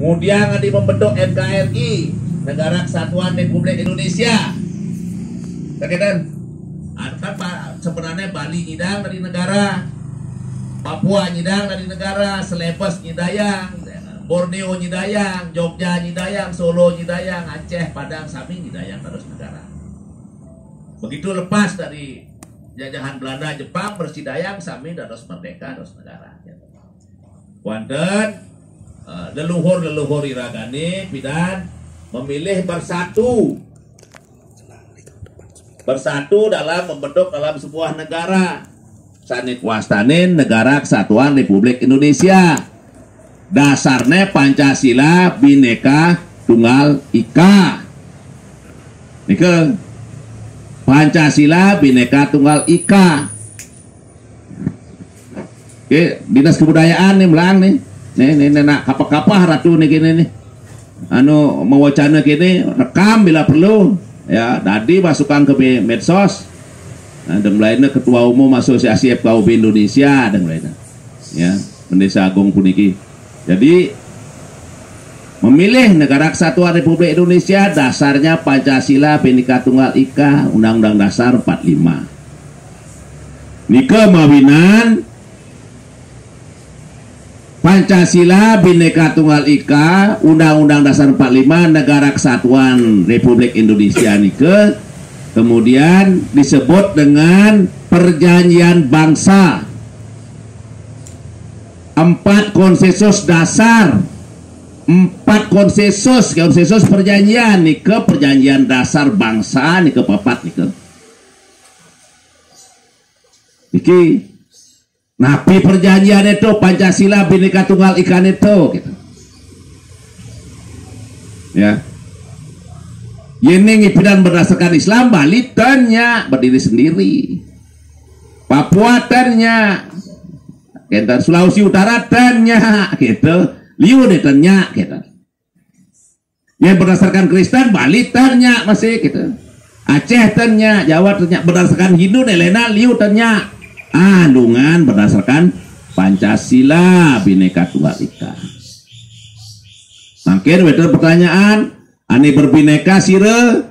Kemudian ada membentuk NKRI, Negara Kesatuan Republik Indonesia. Kan sebenarnya Bali nyidang dari negara, Papua nyidang dari negara, Celebes nyidayang, Borneo nyidayang, Jogja nyidayang, Solo nyidayang, Aceh, Padang, Sami nyidayang terus negara. Begitu lepas dari jajahan Belanda, Jepang bersidayang, Sami terus merdeka terus negara. Wonten leluhur iragane pidan memilih bersatu dalam membentuk dalam sebuah negara. Sanik wastanin Negara Kesatuan Republik Indonesia. Dasarnya Pancasila Bhinneka Tunggal Ika. Nike Pancasila Bhinneka Tunggal Ika. Oke, Dinas Kebudayaan nih melang nih. Nih nak kapah-kapah ratu nih gini nih. Anu mewacana gini rekam bila perlu. Ya, tadi masukkan ke medsos. Nah, dan lainnya Ketua Umum Asosiasi FKUB Indonesia dan lainnya. Ya, Pendesa Agung puniki. Jadi memilih Negara Kesatuan Republik Indonesia dasarnya Pancasila Bhinneka Tunggal Ika, Undang-Undang Dasar 45. Nike mawinan Pancasila Bhinneka Tunggal Ika, Undang-Undang Dasar 45, Negara Kesatuan Republik Indonesia nike kemudian disebut dengan Perjanjian Bangsa. 4 konsensus dasar, 4 konsensus perjanjian nike Perjanjian Dasar Bangsa nike papat nike. Iki napi perjanjian itu Pancasila Bhinneka Tunggal Ika itu gitu. Ya. Ini ngipidan berdasarkan Islam, Bali tanya berdiri sendiri. Papua tanya. Kita Sulawesi Utara tanya gitu. Liu tanya gitu. Yang berdasarkan Kristen Bali tanya masih gitu. Aceh tanya, Jawa tanya, berdasarkan Hindu Nelena Liu tanya. Andungan berdasarkan Pancasila Bhinneka Tunggal Ika. Makin betul pertanyaan, ane berbineka sire,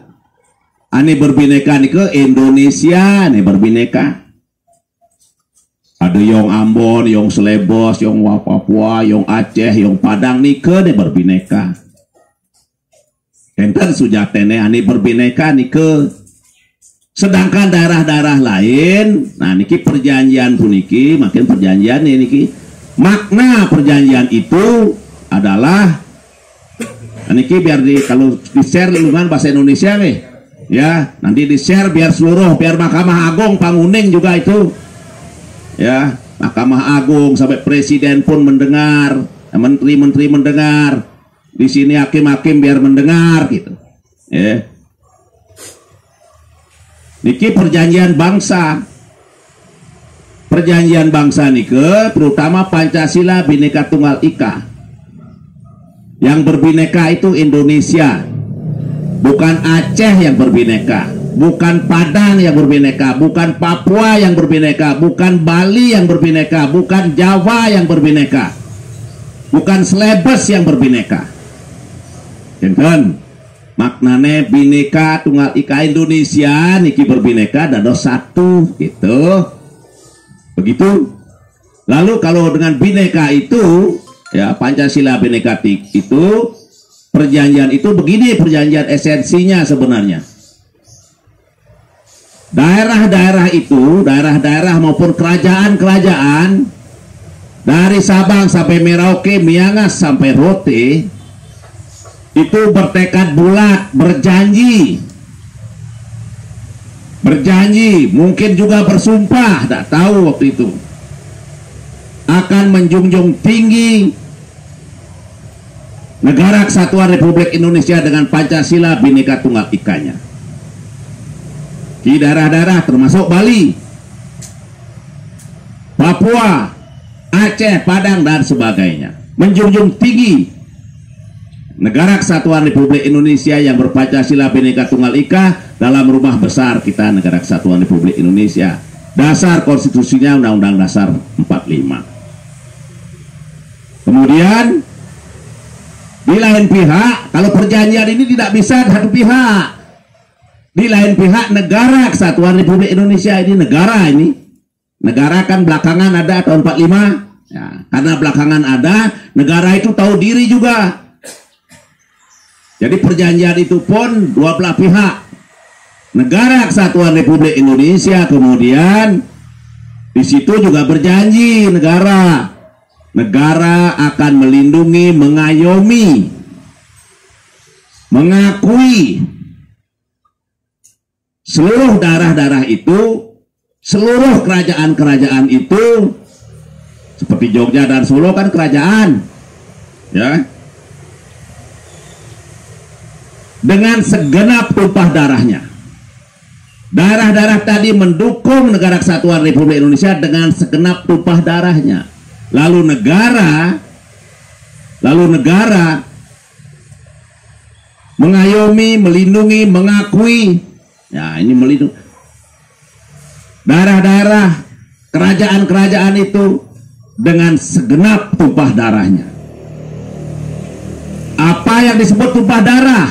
ane berbineka nike Indonesia, ane berbineka. Ada yang Ambon, yang Celebes, yang Papua, yang Aceh, yang Padang nike ane berbineka. Enten sujatene ane berbineka nike. Sedangkan daerah-daerah lain, nah niki perjanjian puniki, makin perjanjian ini niki makna perjanjian itu adalah, nah niki biar kalau di share lingkungan bahasa Indonesia nih, ya nanti di share biar seluruh, biar Mahkamah Agung Panguning juga itu, ya Mahkamah Agung sampai Presiden pun mendengar, menteri-menteri mendengar, di sini hakim-hakim biar mendengar gitu, ya. Niki perjanjian bangsa. Perjanjian bangsa nike terutama Pancasila Bhinneka Tunggal Ika. Yang berbineka itu Indonesia. Bukan Aceh yang berbineka, bukan Padang yang berbineka, bukan Papua yang berbineka, bukan Bali yang berbineka, bukan Jawa yang berbineka, bukan Celebes yang berbineka. Enten maknane Bhinneka Tunggal Ika Indonesia niki berbineka dados satu gitu. Begitu. Lalu kalau dengan bineka itu ya Pancasila Bhinneka itu perjanjian itu begini perjanjian esensinya sebenarnya. Daerah-daerah itu, daerah-daerah maupun kerajaan-kerajaan dari Sabang sampai Merauke, Miangas sampai Rote itu bertekad bulat, berjanji, mungkin juga bersumpah, tak tahu waktu itu, akan menjunjung tinggi Negara Kesatuan Republik Indonesia dengan Pancasila Bhinneka Tunggal Ikanya. Di daerah-daerah termasuk Bali, Papua, Aceh, Padang dan sebagainya, menjunjung tinggi Negara Kesatuan Republik Indonesia yang berpancasila Bhinneka Tunggal Ika dalam rumah besar kita Negara Kesatuan Republik Indonesia. Dasar konstitusinya Undang-Undang Dasar 45. Kemudian Di lain pihak, kalau perjanjian ini tidak bisa satu pihak. Di lain pihak, negara Kesatuan Republik Indonesia ini negara ini. Negara kan belakangan ada tahun 45. Ya, karena belakangan ada, negara itu tahu diri juga. Jadi perjanjian itu pun dua belah pihak. Negara Kesatuan Republik Indonesia kemudian di situ juga berjanji negara akan melindungi, mengayomi, mengakui seluruh daerah-daerah itu, seluruh kerajaan-kerajaan itu, seperti Jogja dan Solo kan kerajaan, ya, dengan segenap tumpah darahnya. Daerah-daerah tadi mendukung negara Kesatuan Republik Indonesia dengan segenap tumpah darahnya. Lalu negara mengayomi, melindungi, mengakui. Ya, ini melindungi daerah-daerah, kerajaan-kerajaan itu dengan segenap tumpah darahnya. Apa yang disebut tumpah darah?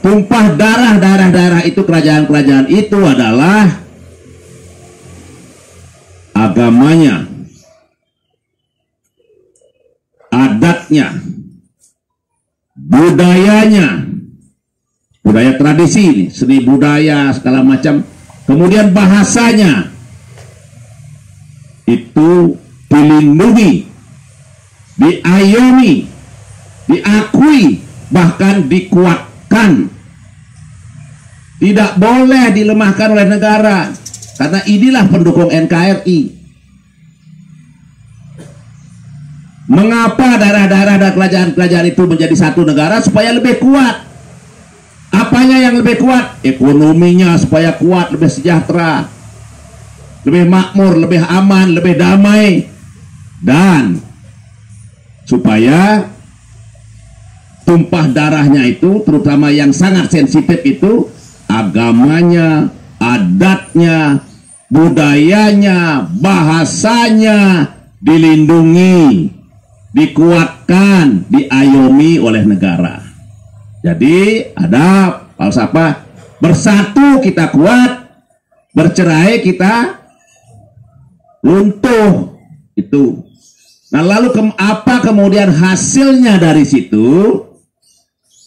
Tumpah darah daerah-daerah itu, kerajaan-kerajaan itu adalah agamanya, adatnya, budayanya, budaya tradisi ini, seni budaya segala macam, kemudian bahasanya itu dilindungi, diayomi, diakui, bahkan dikuatkan. Tidak boleh dilemahkan oleh negara, karena inilah pendukung NKRI. Mengapa daerah-daerah dan kerajaan-kerajaan itu menjadi satu negara? Supaya lebih kuat. Apanya yang lebih kuat? Ekonominya supaya kuat, lebih sejahtera, lebih makmur, lebih aman, lebih damai, dan supaya tumpah darahnya itu, terutama yang sangat sensitif itu, agamanya, adatnya, budayanya, bahasanya dilindungi, dikuatkan, diayomi oleh negara. Jadi ada falsafah bersatu kita kuat, bercerai kita luntuh itu. Nah, lalu apa kemudian hasilnya dari situ?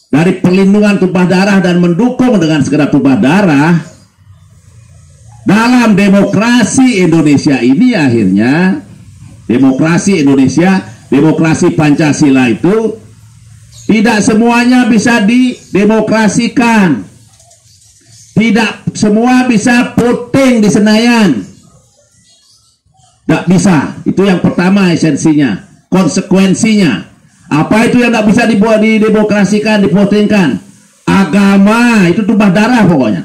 Dari perlindungan tumpah darah dan mendukung dengan segera tumpah darah, dalam demokrasi Indonesia ini akhirnya, demokrasi Indonesia, demokrasi Pancasila itu tidak semuanya bisa didemokrasikan. Tidak semua bisa voting di Senayan. Tidak bisa. Itu yang pertama esensinya, konsekuensinya. Apa itu yang tidak bisa didemokrasikan, divotingkan? Agama, itu tumpah darah pokoknya.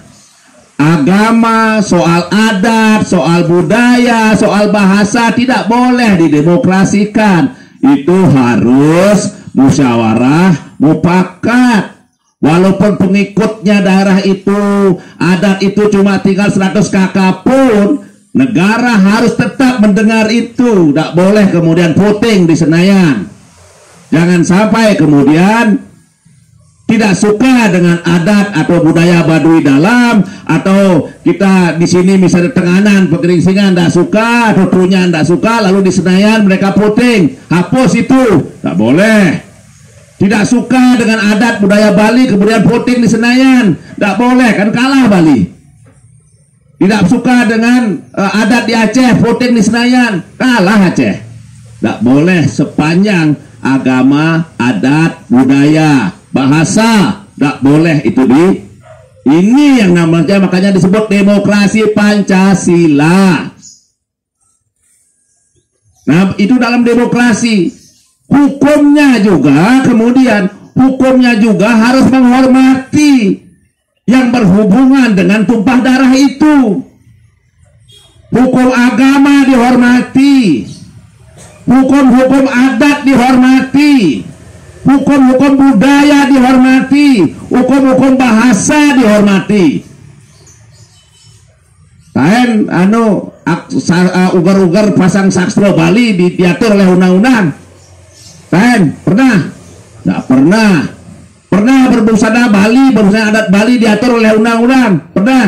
Agama, soal adat, soal budaya, soal bahasa tidak boleh didemokrasikan. Itu harus musyawarah mufakat. Walaupun pengikutnya daerah itu, adat itu cuma tinggal 100 kakak pun, negara harus tetap mendengar itu. Tidak boleh kemudian voting di Senayan. Jangan sampai kemudian tidak suka dengan adat atau budaya Baduy Dalam, atau kita di sini misalnya Tenganan, Pegeringsingan tidak suka, atau Trunyan tidak suka, lalu di Senayan mereka voting, hapus itu, tak boleh. Tidak suka dengan adat budaya Bali, kemudian voting di Senayan, tak boleh, kan kalah Bali. Tidak suka dengan adat di Aceh, voting di Senayan, kalah Aceh. Tak boleh sepanjang agama, adat, budaya, bahasa, tidak boleh itu ini yang namanya, makanya disebut demokrasi Pancasila. Nah, itu dalam demokrasi. Hukumnya juga kemudian, hukumnya juga harus menghormati yang berhubungan dengan tumpah darah itu. Hukum agama dihormati, hukum-hukum adat dihormati, hukum-hukum budaya dihormati, hukum-hukum bahasa dihormati. Lain ugar-ugar pasang sastra Bali diatur oleh undang-undang. lain? Pernah? Nggak pernah. Pernah berbusana Bali, berbusana adat Bali diatur oleh undang-undang? Pernah?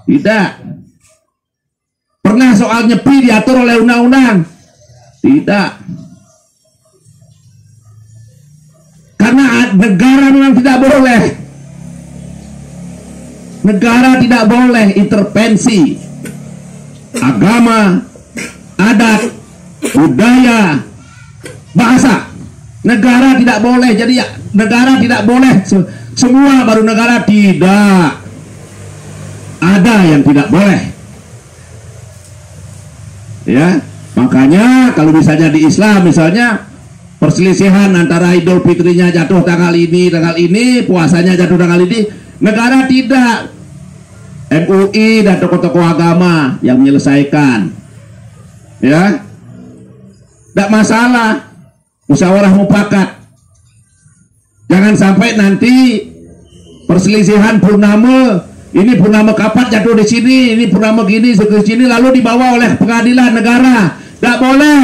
Tidak. Pernah soal nyepi diatur oleh undang-undang? Tidak. Karena negara memang tidak boleh. Negara tidak boleh intervensi agama, adat, budaya, bahasa. Negara tidak boleh. Jadi ya, negara tidak boleh semua, baru negara tidak. Ada yang tidak boleh. Ya, makanya kalau misalnya di Islam misalnya perselisihan antara Idul Fitrinya jatuh tanggal ini, puasanya jatuh tanggal ini, negara tidak. MUI dan tokoh-tokoh agama yang menyelesaikan. Ya, tidak masalah. Musyawarah mufakat. Jangan sampai nanti perselisihan purnama, ini purnama kapat jatuh di sini, ini purnama gini di sini, lalu dibawa oleh pengadilan negara. Tidak boleh.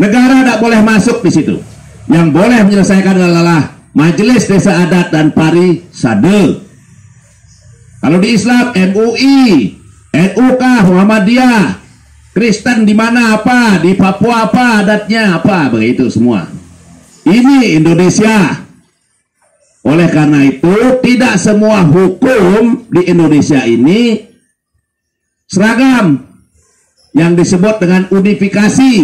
Negara tidak boleh masuk di situ. Yang boleh menyelesaikan adalah Majelis Desa Adat dan Parisade. Kalau di Islam MUI, NUK, Muhammadiyah, Kristen di mana apa, di Papua apa, adatnya apa, begitu semua. Ini Indonesia. Oleh karena itu tidak semua hukum di Indonesia ini seragam, yang disebut dengan unifikasi.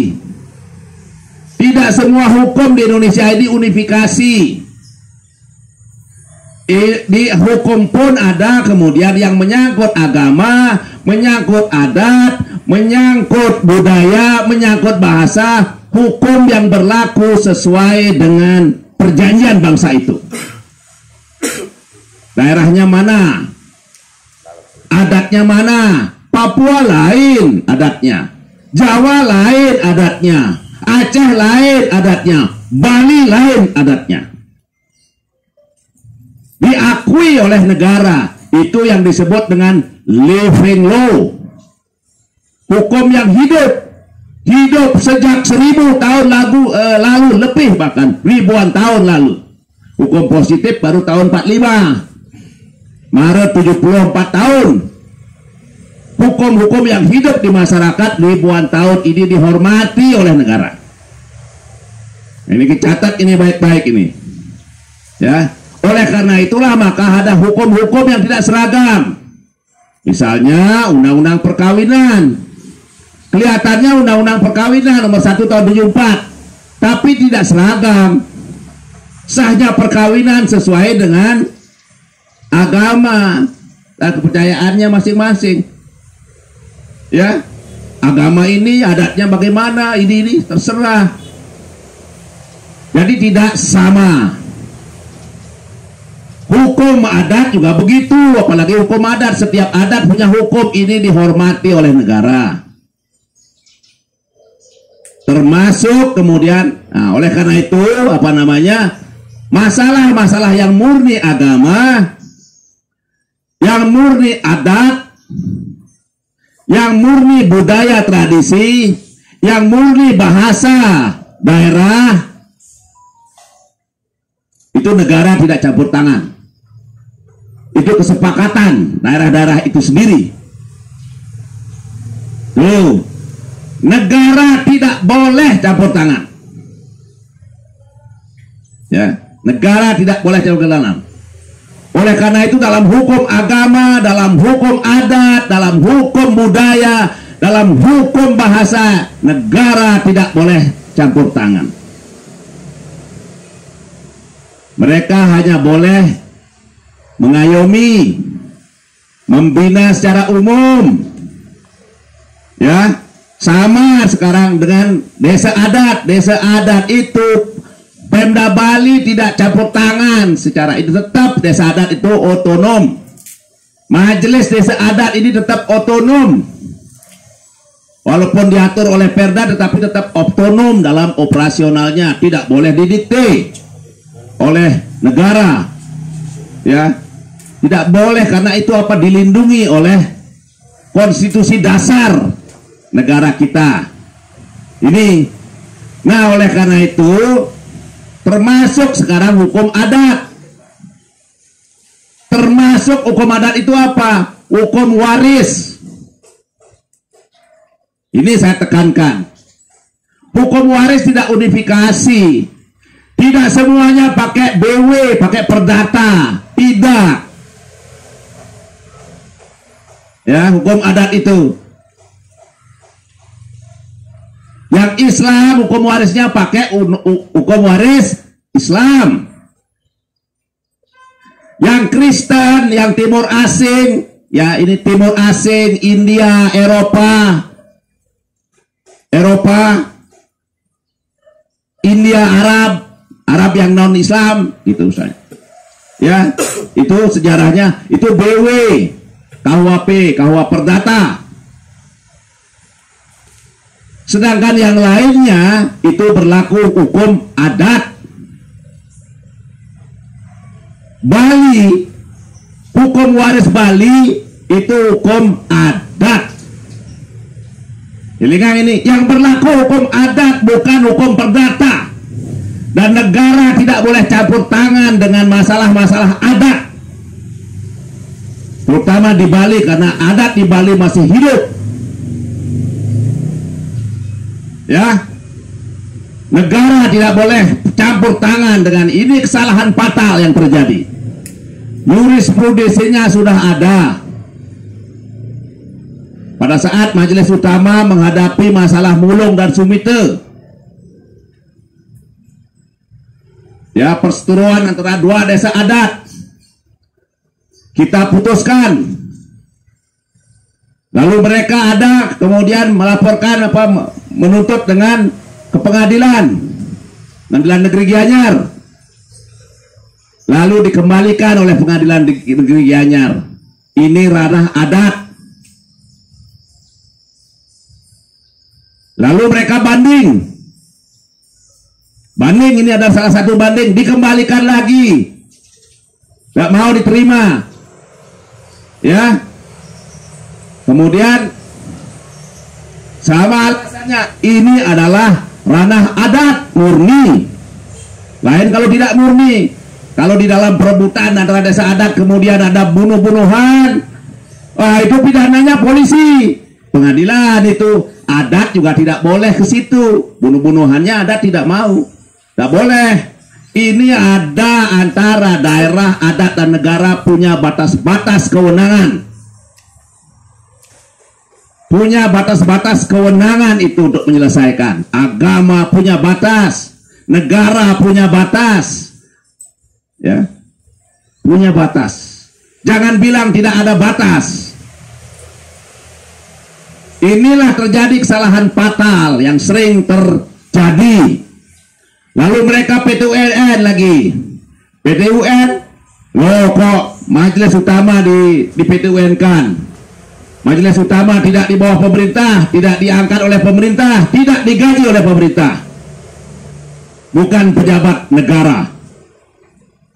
Tidak semua hukum di Indonesia ini unifikasi. Di hukum pun ada kemudian yang menyangkut agama, menyangkut adat, menyangkut budaya, menyangkut bahasa, hukum yang berlaku sesuai dengan perjanjian bangsa itu. Daerahnya mana? Adatnya mana? Papua lain adatnya, Jawa lain adatnya, Aceh lain adatnya, Bali lain adatnya. Diakui oleh negara, itu yang disebut dengan living law. Hukum yang hidup sejak 1000 tahun lalu lebih, bahkan ribuan tahun lalu. Hukum positif baru tahun 45, Maret 74 tahun. Hukum-hukum yang hidup di masyarakat ribuan tahun ini dihormati oleh negara. Ini dicatat ini baik-baik ini, ya. Oleh karena itulah maka ada hukum-hukum yang tidak seragam. Misalnya undang-undang perkawinan. Kelihatannya undang-undang perkawinan nomor 1 tahun 74, tapi tidak seragam. Sahnya perkawinan sesuai dengan agama dan kepercayaannya masing-masing. Ya, agama ini adatnya bagaimana, ini terserah. Jadi tidak sama. Hukum adat juga begitu, apalagi hukum adat. Setiap adat punya hukum, ini dihormati oleh negara. Termasuk kemudian, nah, oleh karena itu apa namanya, masalah-masalah yang murni agama, yang murni adat, yang murni budaya tradisi, yang murni bahasa daerah, itu negara tidak campur tangan. Itu kesepakatan daerah-daerah itu sendiri. Tuh, negara tidak boleh campur tangan. Ya, negara tidak boleh campur tangan. Oleh karena itu dalam hukum agama, dalam hukum adat, dalam hukum budaya, dalam hukum bahasa, negara tidak boleh campur tangan. Mereka hanya boleh mengayomi, membina secara umum. Ya, sama sekarang dengan desa adat. Desa adat itu Pemda Bali tidak campur tangan secara itu, tetap desa adat itu otonom. Majelis desa adat ini tetap otonom. Walaupun diatur oleh Perda, tetapi tetap otonom dalam operasionalnya, tidak boleh didikte oleh negara. Ya, tidak boleh, karena itu apa, dilindungi oleh konstitusi dasar negara kita. Ini Nah, oleh karena itu termasuk sekarang hukum adat. Termasuk hukum adat itu apa? Hukum waris. Ini saya tekankan. Hukum waris tidak unifikasi. Tidak semuanya pakai BW, pakai perdata. Tidak. Ya, hukum adat itu. Yang Islam hukum warisnya pakai hukum waris Islam. Yang Kristen, yang Timur Asing, ya ini Timur Asing, India, Eropa, India, Arab yang non Islam, gitu saya. Ya, itu sejarahnya, itu BW, KUHP Perdata. Sedangkan yang lainnya itu berlaku hukum adat. Bali, hukum waris Bali itu hukum adat. Ini yang berlaku hukum adat, bukan hukum perdata. Dan negara tidak boleh campur tangan dengan masalah-masalah adat, terutama di Bali, karena adat di Bali masih hidup. Ya, negara tidak boleh campur tangan dengan ini. Kesalahan fatal yang terjadi. Jurisprudensinya sudah ada. Pada saat Majelis Utama menghadapi masalah Mulung dan Sumite, ya, perseteruan antara dua desa adat, kita putuskan. Lalu mereka ada kemudian melaporkan menuntut dengan ke pengadilan negeri Gianyar. Lalu dikembalikan oleh pengadilan negeri Gianyar. Ini ranah adat. Lalu mereka banding. Ini ada salah satu banding, dikembalikan lagi. Gak mau diterima. Ya. Kemudian sama alasannya, ini adalah ranah adat murni. Lain kalau tidak murni. Kalau di dalam perebutan antara desa adat kemudian ada bunuh-bunuhan, itu pidananya polisi. Pengadilan itu. Adat juga tidak boleh ke situ. Bunuh-bunuhannya adat tidak mau. Tidak boleh. Ini ada antara daerah, adat, dan negara punya batas-batas kewenangan. Punya batas-batas kewenangan itu untuk menyelesaikan. Agama punya batas, negara punya batas, ya, punya batas. Jangan bilang tidak ada batas. Inilah terjadi kesalahan fatal yang sering terjadi. Lalu mereka PT-UN lagi. PT-UN, loh kok Majelis Utama di PT-UN kan? Majelis Utama tidak di bawah pemerintah, tidak diangkat oleh pemerintah, tidak digaji oleh pemerintah. Bukan pejabat negara.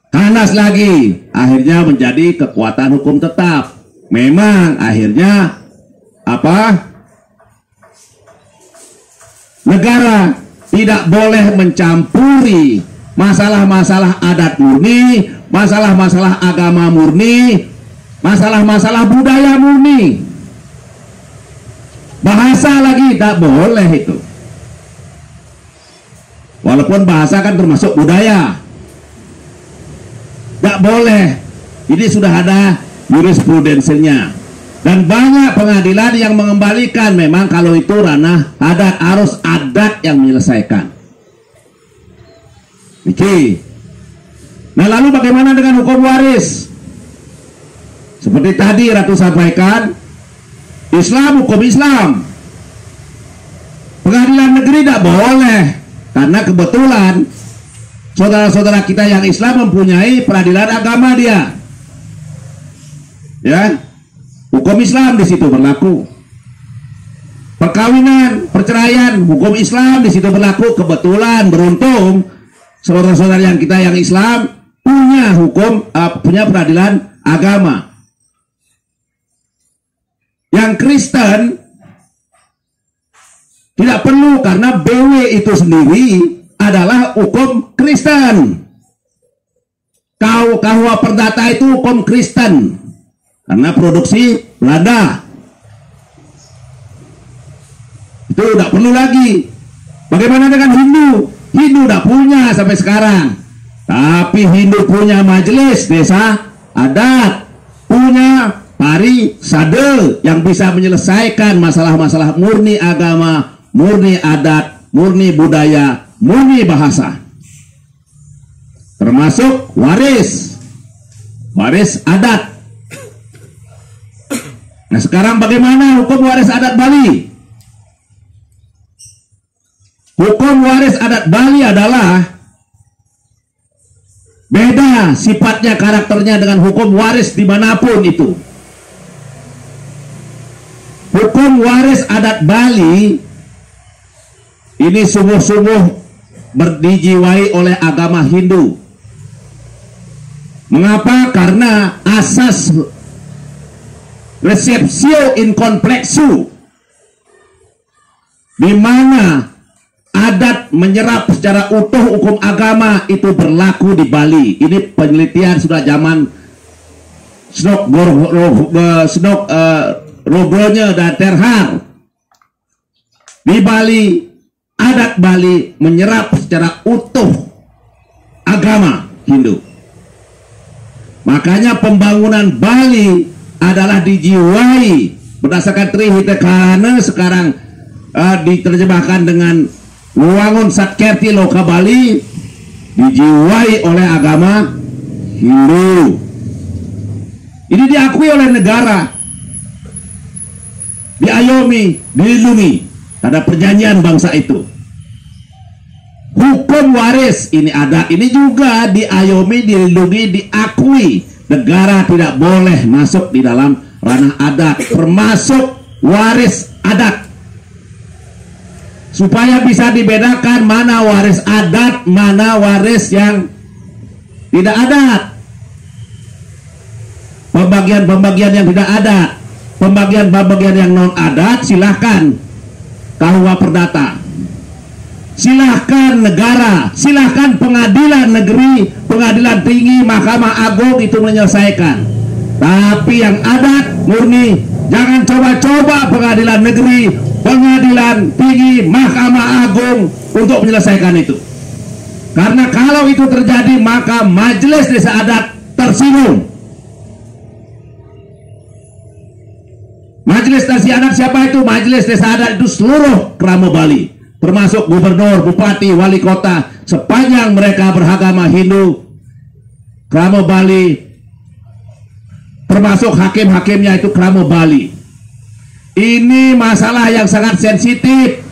Panas lagi, akhirnya menjadi kekuatan hukum tetap. Memang akhirnya apa? Negara tidak boleh mencampuri masalah-masalah adat murni, masalah-masalah agama murni, masalah-masalah budaya murni. Bahasa lagi tak boleh itu. Walaupun bahasa kan termasuk budaya. Tak boleh. Ini sudah ada jurisprudensinya. Dan banyak pengadilan yang mengembalikan memang kalau itu ranah adat, harus adat yang menyelesaikan. Oke. Nah, lalu bagaimana dengan hukum waris? Seperti tadi Ratu sampaikan, Islam, hukum Islam. Pengadilan negeri tidak boleh, karena kebetulan saudara-saudara kita yang Islam mempunyai peradilan agama dia. Ya. Hukum Islam di situ berlaku. Perkawinan, perceraian, hukum Islam di situ berlaku. Kebetulan beruntung saudara-saudara yang kita yang Islam punya hukum, punya peradilan agama. Yang Kristen Tidak perlu, karena BW itu sendiri adalah hukum Kristen. KUH Perdata itu hukum Kristen karena produksi Belanda. Itu tidak perlu lagi. Bagaimana dengan Hindu? Hindu tidak punya sampai sekarang. Tapi Hindu punya majelis desa adat, punya parisade yang bisa menyelesaikan masalah-masalah murni agama, murni adat, murni budaya, murni bahasa. Termasuk waris adat. Nah, sekarang bagaimana hukum waris adat Bali? Hukum waris adat Bali adalah beda sifatnya, karakternya dengan hukum waris dimanapun itu. Hukum waris adat Bali ini sungguh-sungguh dijiwai oleh agama Hindu. Mengapa? Karena asas receptio in complexu, di mana adat menyerap secara utuh hukum agama, itu berlaku di Bali. Ini penelitian sudah zaman Rogronya dan Terhar. Di Bali, adat Bali menyerap secara utuh agama Hindu. Makanya pembangunan Bali adalah dijiwai berdasarkan Trihitekana sekarang diterjemahkan dengan Luwangun Satkerti Loka Bali, dijiwai oleh agama Hindu. Ini diakui oleh negara, diayomi, dilindungi. Ada perjanjian bangsa itu. Hukum waris ini ada, ini juga diayomi, dilindungi, diakui. Negara tidak boleh masuk di dalam ranah adat, termasuk waris adat. Supaya bisa dibedakan mana waris adat, mana waris yang tidak adat. Pembagian-pembagian yang tidak adat, pembagian-pembagian yang non adat, silahkan KUH Perdata, silahkan negara, silahkan pengadilan negeri, pengadilan tinggi, Mahkamah Agung itu menyelesaikan. Tapi yang adat murni, jangan coba-coba pengadilan negeri, pengadilan tinggi, Mahkamah Agung untuk menyelesaikan itu. Karena kalau itu terjadi, maka majelis desa adat tersinggung. Majelis desa adat siapa itu? Majelis desa adat itu seluruh Krama Bali, termasuk gubernur, bupati, wali kota, sepanjang mereka beragama Hindu. Krama Bali, termasuk hakim-hakimnya itu Krama Bali. Ini masalah yang sangat sensitif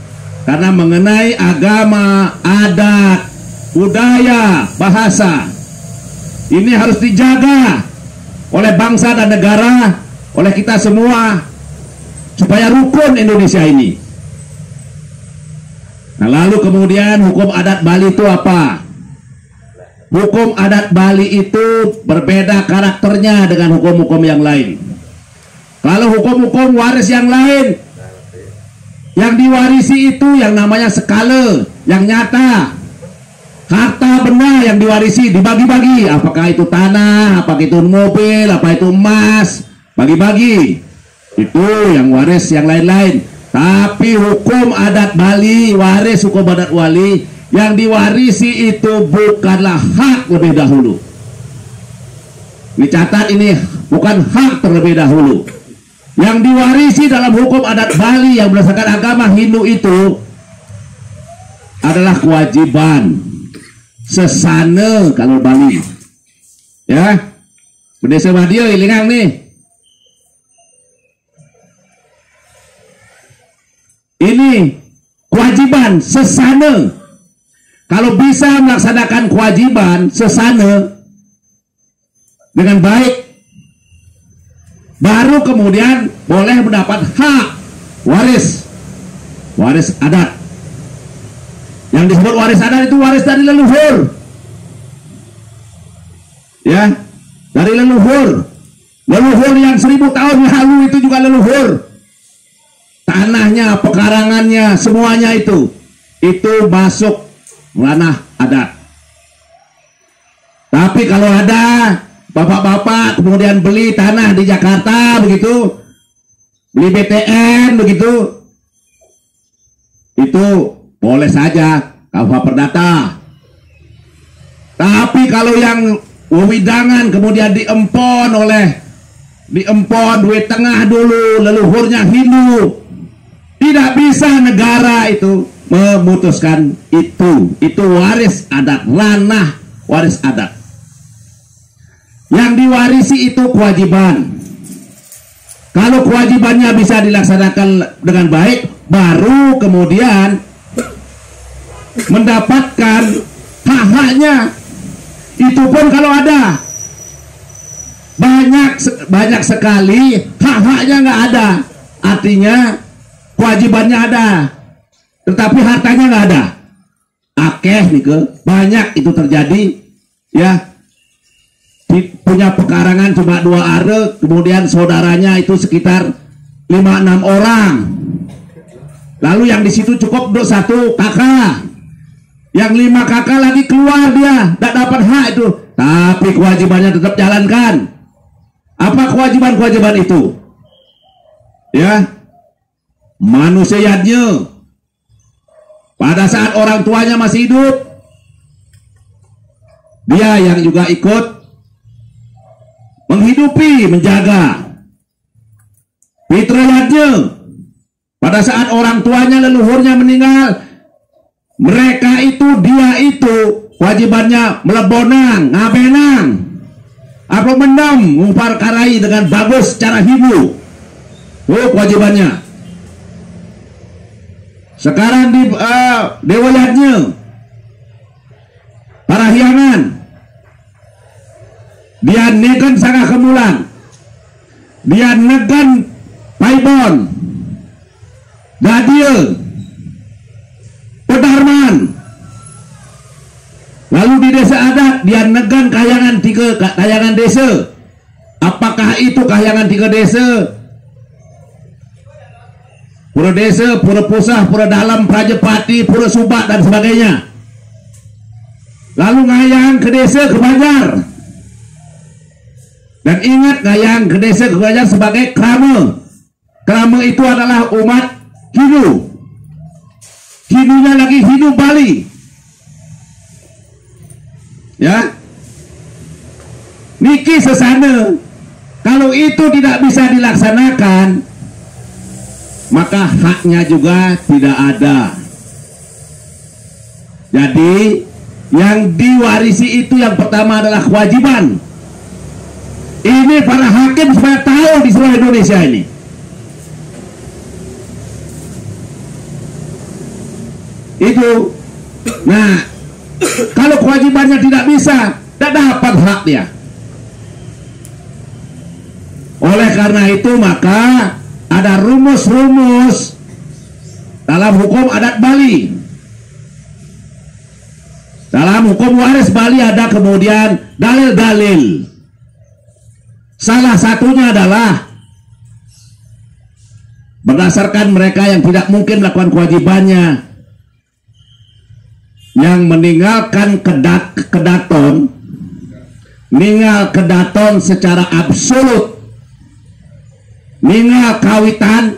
karena mengenai agama, adat, budaya, bahasa. Ini harus dijaga oleh bangsa dan negara, oleh kita semua, supaya rukun Indonesia ini. Nah, lalu kemudian hukum adat Bali itu apa? Hukum adat Bali itu berbeda karakternya dengan hukum-hukum yang lain. Kalau hukum-hukum waris yang lain, yang diwarisi itu yang namanya skala, yang nyata. Harta benda yang diwarisi dibagi-bagi, apakah itu tanah, apakah itu mobil, apa itu emas, bagi-bagi. Itu yang waris yang lain-lain. Tapi hukum adat Bali, waris hukum adat Bali, yang diwarisi itu bukanlah hak lebih dahulu. Dicatat ini bukan hak terlebih dahulu. Yang diwarisi dalam hukum adat Bali yang berdasarkan agama Hindu itu adalah kewajiban sesana kalau Bali. Ya, Pendesa Madio ilingang nih. Ini kewajiban sesana. Kalau bisa melaksanakan kewajiban sesana dengan baik, baru kemudian boleh mendapat hak waris adat. Yang disebut waris adat itu waris dari leluhur. Ya, dari leluhur. Leluhur yang 1000 tahun yang lalu itu juga leluhur. tanahnya, pekarangannya, semuanya itu masuk ranah adat. Tapi kalau ada bapak-bapak kemudian beli tanah di Jakarta begitu, beli BTN begitu, itu boleh saja KUH Perdata. Tapi kalau yang wewidangan kemudian diempon duit tengah dulu, leluhurnya Hindu, tidak bisa negara itu memutuskan itu waris adat, ranah waris adat. Yang diwarisi itu kewajiban. Kalau kewajibannya bisa dilaksanakan dengan baik, baru kemudian mendapatkan hak-haknya. Itu pun kalau ada banyak sekali hak-haknya nggak ada, artinya kewajibannya ada, tetapi hartanya nggak ada. Akeh nih ke banyak itu terjadi, ya. Punya pekarangan cuma 2 are, kemudian saudaranya itu sekitar 5-6 orang. Lalu yang di situ cukup untuk 1 kakak, yang 5 kakak lagi keluar, dia tidak dapat hak itu, tapi kewajibannya tetap jalankan. Apa kewajiban itu? Ya, manusianya pada saat orang tuanya masih hidup, dia yang juga ikut menghidupi, menjaga. Fitriyatnya pada saat orang tuanya, leluhurnya meninggal, mereka dia itu kewajibannya melebonang, ngabenang, apa mendam, memperkarai dengan bagus secara hibu. Kewajibannya. Sekarang di dewayatnya para hiangan, dia negan sangat kemulan, dia negan paibon, gadil, pedarman. Lalu di desa adat dia negan kayangan 3 kayangan desa. Apakah itu kayangan 3 desa? Pura desa, pura pusah, pura dalam, prajepati, pura subak dan sebagainya. Lalu ngayang ke desa, ke Banjar. Dan ingat, ngayang ke desa, ke Banjar sebagai krama. Krama itu adalah umat Hindu. Hindunya lagi Hindu Bali. Ya, niki sesana. Kalau itu tidak bisa dilaksanakan, maka haknya juga tidak ada. Jadi yang diwarisi itu yang pertama adalah kewajiban. Ini para hakim supaya tahu di seluruh Indonesia ini. Itu. Nah, kalau kewajibannya tidak bisa, tidak dapat hak dia. Oleh karena itu maka ada rumus-rumus dalam hukum adat Bali. Dalam hukum waris Bali ada kemudian dalil-dalil. Salah satunya adalah berdasarkan mereka yang tidak mungkin melakukan kewajibannya, yang meninggalkan kedaton, ninggal kedaton secara absolut, ninggal kedaton,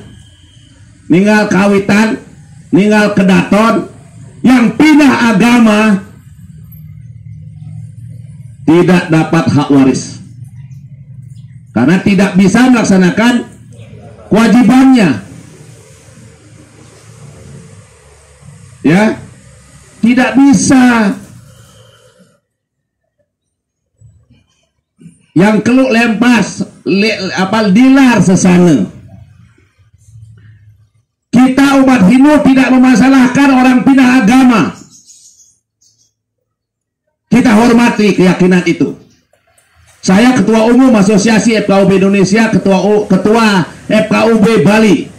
yang pindah agama tidak dapat hak waris karena tidak bisa melaksanakan kewajibannya. Ya, tidak bisa. Yang keluk lempas dilar sesana. Kita umat Hindu tidak memasalahkan orang pindah agama. Kita hormati keyakinan itu. Saya ketua umum Asosiasi FKUB Indonesia, ketua FKUB Bali.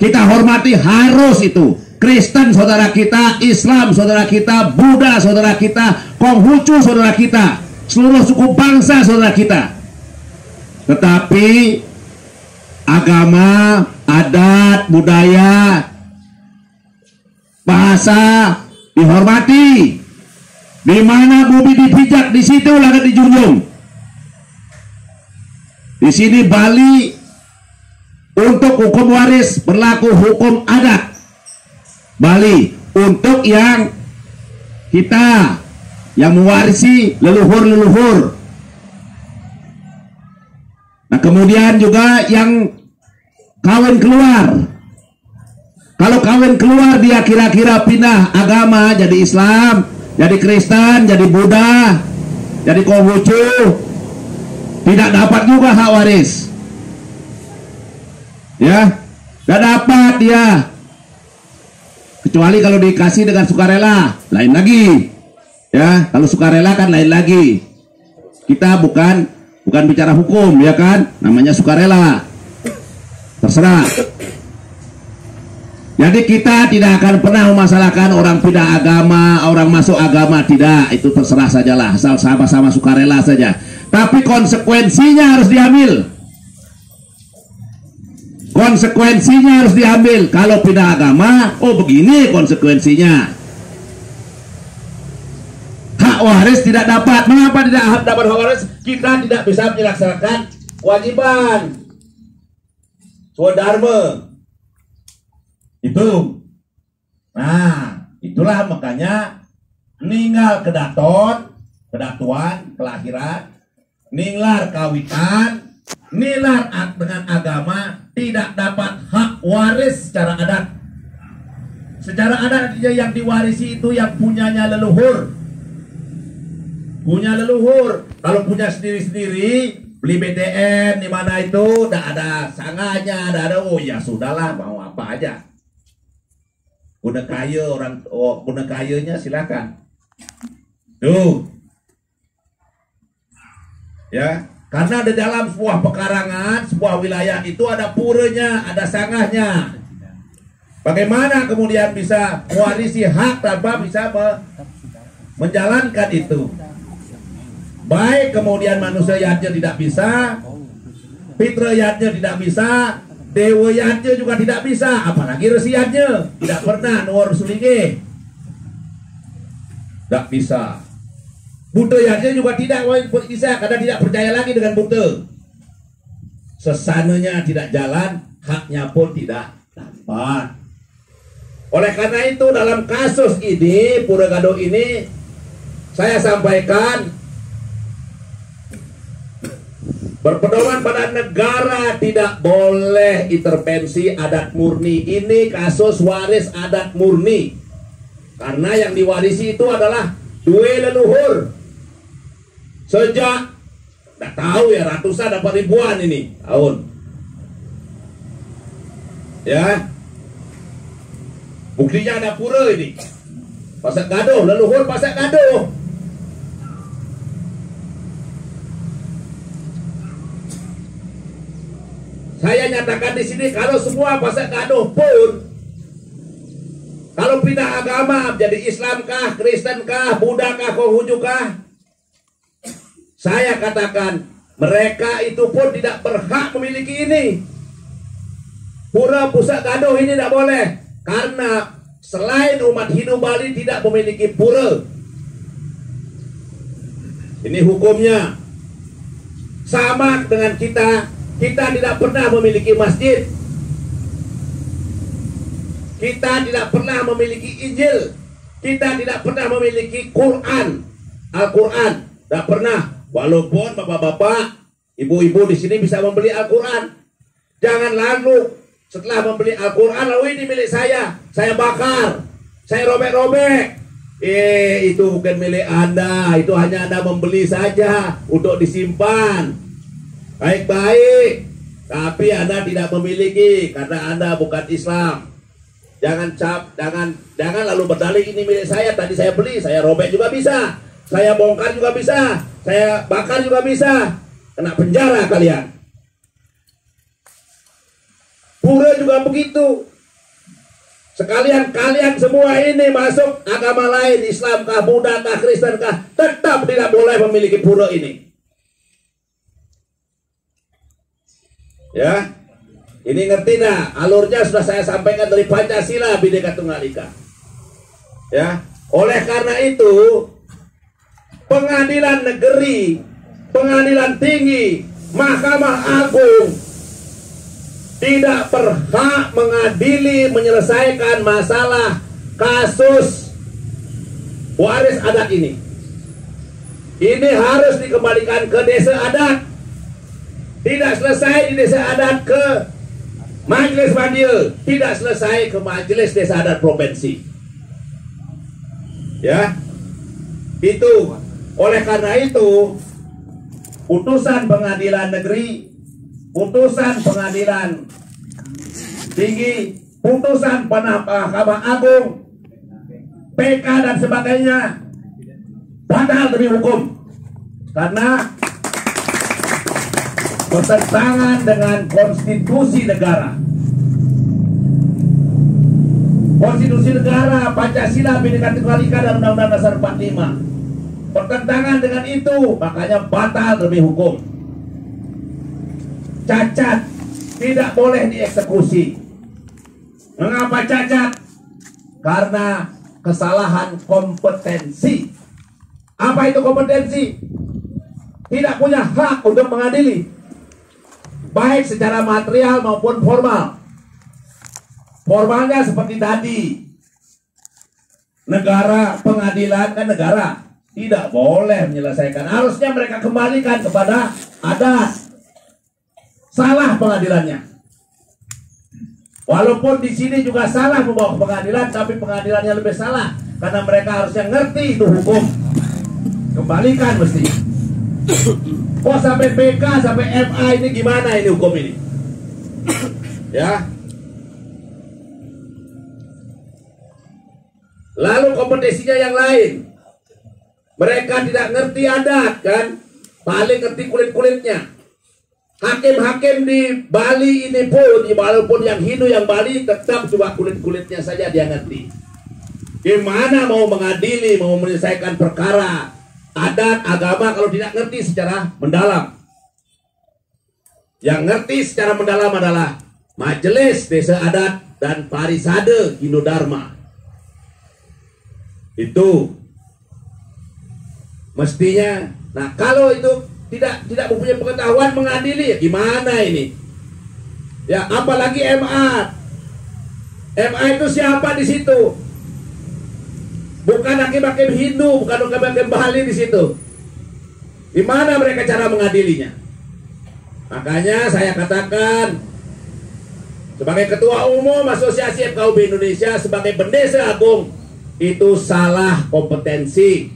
Kita hormati, harus itu. Kristen saudara kita, Islam saudara kita, Buddha saudara kita, Konghucu saudara kita, seluruh suku bangsa saudara kita. Tetapi agama, adat, budaya, bahasa dihormati. Di mana bumi dipijak, di situ laga dijunjung. Di sini Bali untuk hukum waris berlaku hukum adat. Bali untuk yang kita yang mewarisi leluhur-leluhur. Nah, kemudian juga yang kawin keluar. Kalau kawin keluar dia kira-kira pindah agama jadi Islam, jadi Kristen, jadi Buddha, jadi Konghucu, tidak dapat juga hak waris. Ya, tidak dapat dia. Kecuali kalau dikasih dengan sukarela, lain lagi. Ya, kalau sukarela kan lain lagi. Kita bukan bicara hukum, ya kan? Namanya sukarela. Terserah. Jadi kita tidak akan pernah memasalahkan orang pindah agama, orang masuk agama, tidak. Itu terserah sajalah, asal sama-sama sukarela saja. Tapi konsekuensinya harus diambil. Konsekuensinya harus diambil. Kalau pindah agama, oh begini konsekuensinya. Hak waris tidak dapat. Mengapa tidak dapat hak waris? Kita tidak bisa melaksanakan kewajiban swadharma. Itu. Nah, itulah makanya ninggal kedatuan, kelahiran, ninglar kawitan, ninglar dengan agama, tidak dapat hak waris secara adat. Secara adat yang diwarisi itu yang punyanya leluhur. Punya leluhur. Kalau punya sendiri-sendiri, beli BTN di mana itu, tidak ada sanganya, tidak ada. Oh ya sudahlah, mau apa aja. Bunda kaya orang, oh bunda kayanya silakan. Tuh, ya, karena di dalam sebuah pekarangan, sebuah wilayah itu ada puranya, ada sangahnya. Bagaimana kemudian bisa mewarisi hak tanpa bisa menjalankan itu? Baik kemudian manusia yatnya tidak bisa, fitra yatnya tidak bisa, dewa yatnya juga tidak bisa, apalagi resi yatnya tidak pernah nuwar sulinge, tidak bisa. Buddha yatnya juga tidak bisa karena tidak percaya lagi dengan Buddha. Sesananya tidak jalan, haknya pun tidak dapat. Oleh karena itu dalam kasus ini, Pura Gado ini, saya sampaikan berpedoman pada negara tidak boleh intervensi adat murni. Ini kasus waris adat murni. Karena yang diwarisi itu adalah dua leluhur. Sejak, tidak tahu ya, ratusan apa ribuan ini tahun. Ya. Buktinya ada pura ini. Pasak Gaduh, leluhur Pasak Gaduh. Saya nyatakan di sini kalau semua Pasak Gaduh pun, kalau pindah agama menjadi Islam kah, Kristen kah, Buddha kah, Konghucu kah, saya katakan mereka itu pun tidak berhak memiliki ini. Pura Pasak Gaduh ini tidak boleh, karena selain umat Hindu Bali tidak memiliki pura. Ini hukumnya sama dengan kita. Kita tidak pernah memiliki masjid. Kita tidak pernah memiliki Injil. Kita tidak pernah memiliki Quran, Al-Quran. Tidak pernah. Walaupun bapak-bapak, ibu-ibu di sini bisa membeli Al-Quran. Jangan lalu setelah membeli Al-Quran, lalu ini milik saya bakar, saya robek-robek. Itu bukan milik Anda. Itu hanya Anda membeli saja untuk disimpan. Baik-baik, tapi Anda tidak memiliki karena Anda bukan Islam. Jangan lalu berdalih ini milik saya, tadi saya beli, saya robek juga bisa, saya bongkar juga bisa, saya bakar juga bisa. Kena penjara kalian. Pura juga begitu. Sekalian kalian semua ini masuk agama lain, Islam kah, Buddha kah, Kristen kah, tetap tidak boleh memiliki pura ini. Ya, Ini ngerti dah, alurnya sudah saya sampaikan dari Pancasila Bhinneka Tunggal Ika. Ya, oleh karena itu pengadilan negeri, pengadilan tinggi, Mahkamah Agung tidak berhak mengadili menyelesaikan masalah kasus waris adat ini. Ini harus dikembalikan ke desa adat. Tidak selesai di desa adat ke Majelis Bandia, tidak selesai ke Majelis Desa Adat Provinsi. Ya, itu. Oleh karena itu, putusan pengadilan negeri, putusan pengadilan tinggi, putusan Mahkamah Agung, PK dan sebagainya batal demi hukum karena bertentangan dengan konstitusi negara. Konstitusi negara, Pancasila, Bhinneka Tunggal Ika dan Undang-Undang Dasar 45 bertentangan dengan itu, makanya batal demi hukum. Cacat tidak boleh dieksekusi. Mengapa cacat? Karena kesalahan kompetensi. Apa itu kompetensi? Tidak punya hak untuk mengadili, baik secara material maupun formal. Formalnya seperti tadi, negara, pengadilan kan negara tidak boleh menyelesaikan. Harusnya mereka kembalikan kepada adat. Salah pengadilannya. Walaupun di sini juga salah membawa ke pengadilan, tapi pengadilannya lebih salah karena mereka harusnya ngerti itu hukum. Kembalikan mesti. Kok sampai PK, sampai MA ini gimana ini hukum ini? Ya. Lalu kompetensinya yang lain. Mereka tidak ngerti adat kan? Paling ngerti kulit-kulitnya. Hakim-hakim di Bali ini pun, walaupun yang Hindu yang Bali, tetap cuma kulit-kulitnya saja dia ngerti. Gimana mau mengadili, mau menyelesaikan perkara adat, agama kalau tidak ngerti secara mendalam? Yang ngerti secara mendalam adalah Majelis Desa Adat dan Parisade Hindu Dharma. Itu mestinya. Nah, kalau itu tidak mempunyai pengetahuan mengadili, ya gimana ini? Ya, apalagi MA. MA itu siapa di situ? Bukan hakim-hakim Hindu, bukan hakim-hakim Bali di situ. Gimana mereka cara mengadilinya? Makanya saya katakan, sebagai Ketua Umum Asosiasi FKUB Indonesia, sebagai Bendesa Agung, itu salah kompetensi,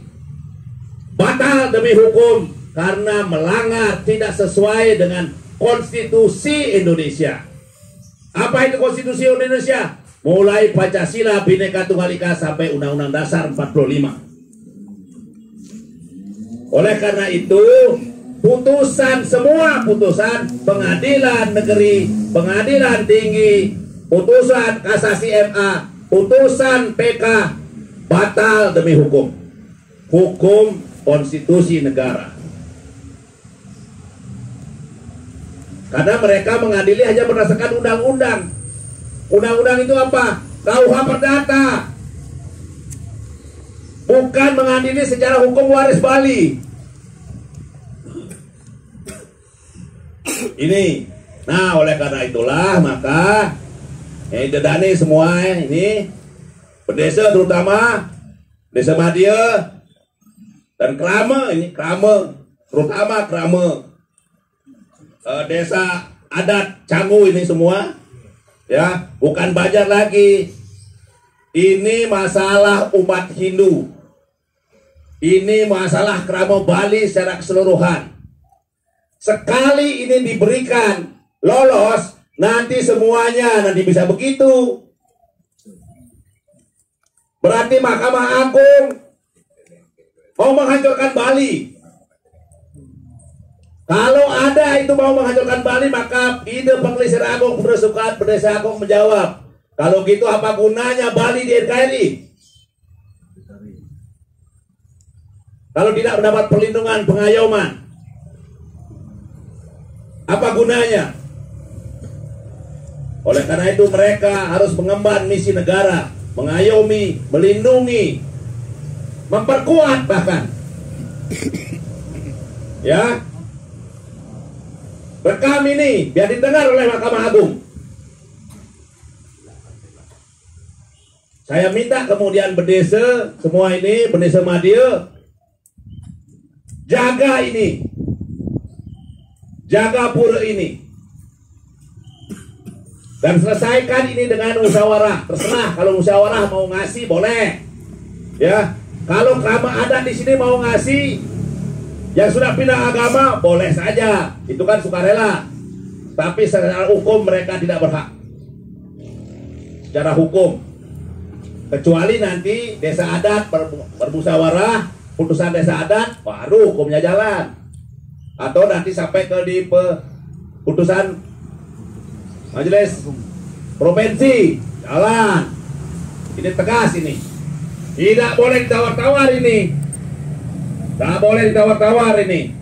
batal demi hukum karena melanggar, tidak sesuai dengan konstitusi Indonesia. Apa itu konstitusi Indonesia? Mulai Pancasila, Bhinneka Tunggal Ika sampai Undang-Undang Dasar 45. Oleh karena itu, putusan, semua putusan pengadilan negeri, pengadilan tinggi, putusan kasasi MA, putusan PK batal demi hukum. Hukum konstitusi negara. Karena mereka mengadili hanya berdasarkan undang-undang. Undang-undang itu apa? KUH Perdata. Bukan mengadili secara hukum waris Bali. Ini. Nah, oleh karena itulah maka dedane semua ini Bendesa terutama Desa Madia dan Krama, ini Krama, terutama Krama, Desa Adat Canggu ini semua, ya, bukan Banjar lagi. Ini masalah umat Hindu. Ini masalah Krama Bali secara keseluruhan. Sekali ini diberikan lolos, nanti semuanya nanti bisa begitu. Berarti Mahkamah Agung mau menghancurkan Bali. Kalau ada itu mau menghancurkan Bali, maka ide Pengelisir Agung Bendesa Agung menjawab, kalau gitu apa gunanya Bali di NKRI? Kalau tidak mendapat perlindungan pengayoman, apa gunanya? Oleh karena itu mereka harus mengemban misi negara, mengayomi, melindungi, memperkuat bahkan. Ya, rekam ini biar didengar oleh Mahkamah Agung. Saya minta kemudian berdesa semua ini, berdesa Madia, jaga ini, jaga pura ini, dan selesaikan ini dengan musyawarah. Terserah, kalau musyawarah mau ngasih boleh, ya. Kalau kerama adat di sini mau ngasih, yang sudah pindah agama boleh saja, itu kan sukarela. Tapi secara hukum mereka tidak berhak. Secara hukum, kecuali nanti desa adat bermusyawarah, putusan desa adat, baru hukumnya jalan. Atau nanti sampai ke di putusan majelis provinsi, jalan. Ini tegas ini. Tidak boleh ditawar-tawar ini. Tidak boleh ditawar-tawar ini.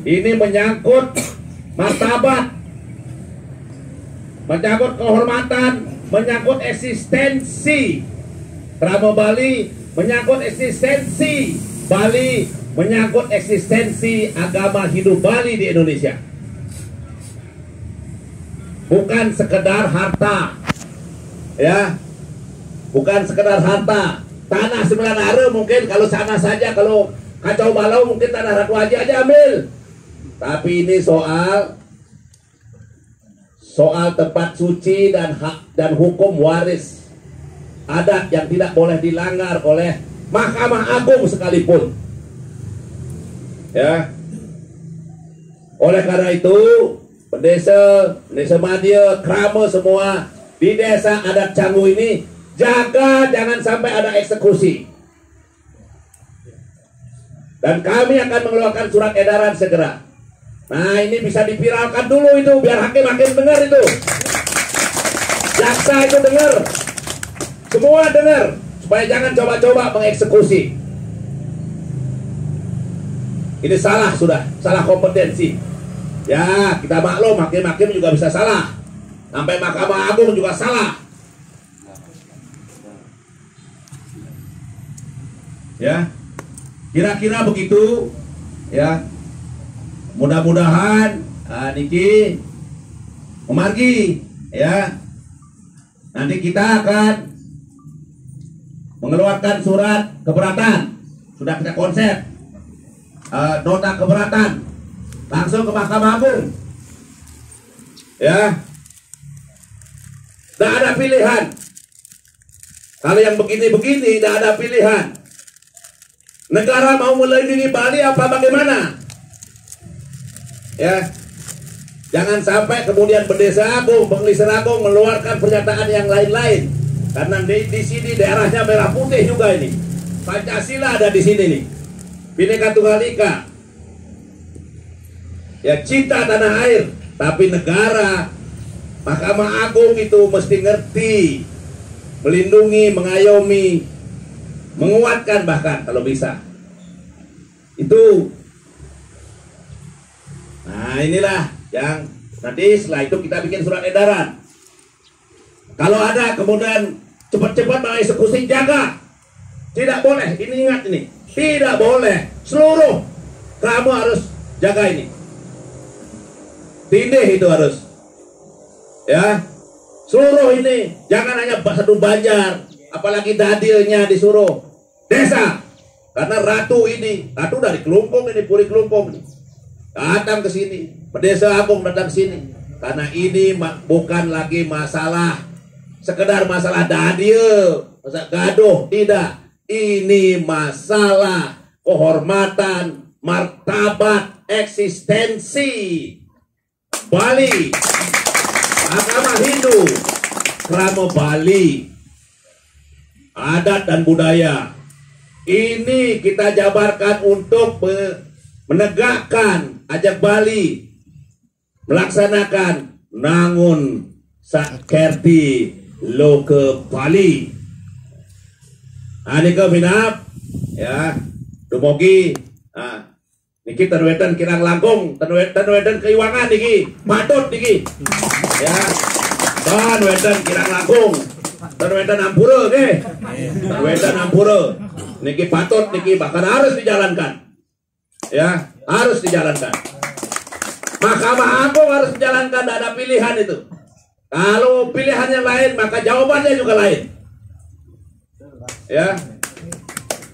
Ini menyangkut martabat, menyangkut kehormatan, menyangkut eksistensi Krama Bali, menyangkut eksistensi Bali, menyangkut eksistensi agama hidup Bali di Indonesia. Bukan sekedar harta, ya, bukan sekedar harta. Tanah 9 are mungkin kalau sana saja, kalau kacau balau mungkin tanah Ratu Haji aja ambil. Tapi ini soal tempat suci dan hak dan hukum waris adat yang tidak boleh dilanggar oleh Mahkamah Agung sekalipun. Ya. Oleh karena itu, desa Madia, Krama semua di desa adat Canggu ini jaga jangan sampai ada eksekusi. Dan kami akan mengeluarkan surat edaran segera. Nah, ini bisa dipiralkan dulu itu biar hakim-hakim dengar itu. Jaksa itu dengar. Semua dengar supaya jangan coba-coba mengeksekusi. Ini salah sudah, salah kompetensi. Ya, kita maklum hakim-hakim juga bisa salah. Sampai Mahkamah Agung juga salah. Ya, kira-kira begitu. Ya, mudah-mudahan niki memargi. Ya, nanti kita akan mengeluarkan surat keberatan. Sudah kita konsep nota keberatan langsung ke Mahkamah Agung. Ya, tidak ada pilihan. Kalau yang begini-begini tidak ada pilihan. Negara mau melindungi Bali apa bagaimana? Ya, jangan sampai kemudian Berdesa Agung, Pengelisir Agung mengeluarkan pernyataan yang lain-lain. Karena di sini daerahnya merah putih juga ini. Pancasila ada di sini nih. Bhinneka Tunggal Ika. Ya, cinta tanah air, tapi negara, Mahkamah Agung itu mesti ngerti, melindungi, mengayomi, menguatkan bahkan kalau bisa. Itu. Nah, inilah yang nanti setelah itu kita bikin surat edaran. Kalau ada kemudian cepat-cepat mengeksekusi, jaga. Tidak boleh, ini ingat ini. Tidak boleh. Seluruh kamu harus jaga ini. Tindih itu harus. Ya. Seluruh ini, jangan hanya satu Banjar, apalagi dadilnya disuruh desa. Karena ratu ini, ratu dari Kelungkung ini, Puri Kelungkung ini, datang ke sini, Berdesa Agung datang ke sini. Karena ini bukan lagi masalah sekedar masalah dadil, masalah gaduh, tidak. Ini masalah kehormatan, martabat, eksistensi Bali, agama Hindu, Krama Bali, adat dan budaya. Ini kita jabarkan untuk menegakkan ajak Bali melaksanakan Nangun Sakerti Loke Bali. Anika minap ya dumugi niki terwetan kirang langkung terwetan keiwangan niki patut niki ya. Dan wedan kirang langkung. Dan wedan ampura ge. Wedan ampura. Niki patut niki bahkan harus dijalankan. Ya, harus dijalankan. Mahkamah Agung harus menjalankan, tidak ada pilihan itu. Kalau pilihannya lain, maka jawabannya juga lain. Ya,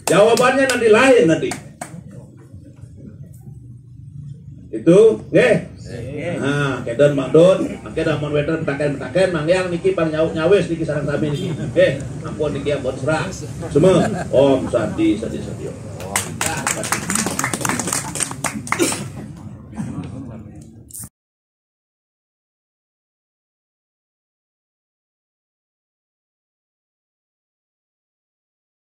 jawabannya nanti lain nanti. Itu, oke. Nah, kedon mandon, akhirnya mon wedan betaken mangyang niki pan nyawes niki sareng sami niki. Oke, ampun niki ampun serah. Semua Om Sadi.